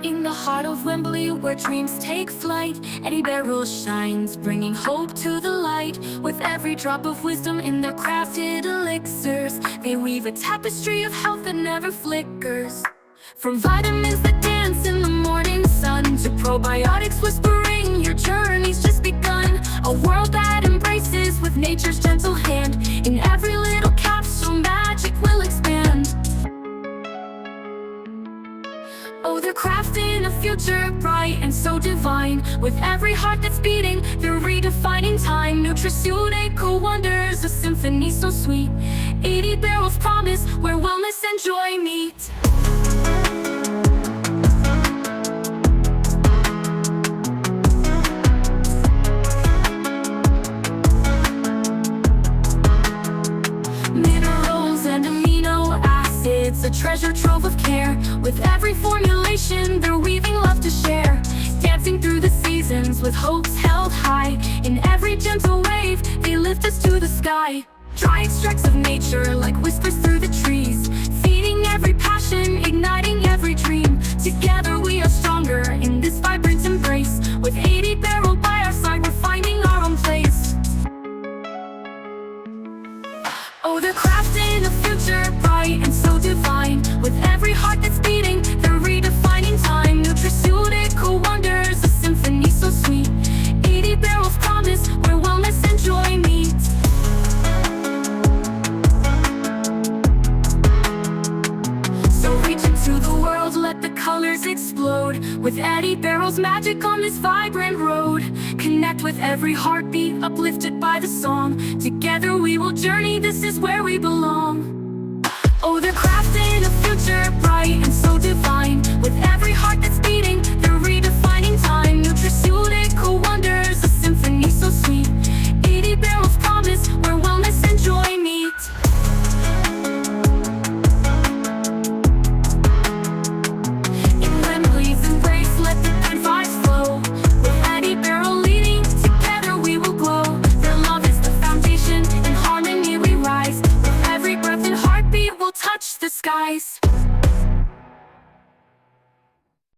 In the heart of Wembley, where dreams take flight, BERYL shines, bringing hope to the light. With every drop of wisdom in their crafted elixirs, they weave a tapestry of health that never flickers. From vitamins that dance in the morning sun, to probiotics whispering, your journey's just begun. A world that embraces with nature's gentle hand. In every little capsule, magic will expand. Oh, they're crafting a future bright and so divine. With every heart that's beating, they're redefining time. Nutraceutical wonders, a symphony so sweet. 80 BERYL's promise, where wellness and joy meet. Minerals and amino acids, a treasure trove of care. With every formulation, they're weaving love to share. Dancing through the seasons with hopes held high. In every gentle wave, they lift us to the sky. Dry extracts of nature like whispers through the trees, feeding every passion, igniting every dream. Together we are stronger in this vibrant embrace. With 80 BERYL by our side, we're finding our own place. Oh, they're crafting a future bright and so divine. With every heart that's beating, they're redefining time. Nutraceutical wonders, a symphony so sweet. 80 BERYL's promise, where wellness and joy meet. So reach into the world, let the colors explode. With BERYL's magic on this vibrant road. Connect with every heartbeat, uplifted by the song. Together we will journey, this is where we belong. Oh, they're crafting a future bright and so divine. With every heart that's beating, they're redefining time. Nutraceutical wonders, a symphony so sweet. 80 BERYL's promise, where wellness and joy meet. In Wembley's embrace, let the good vibes flow. With BERYL leading, together we will glow. Their love is the foundation, in harmony we rise. With every breath and heartbeat, we'll touch the skies.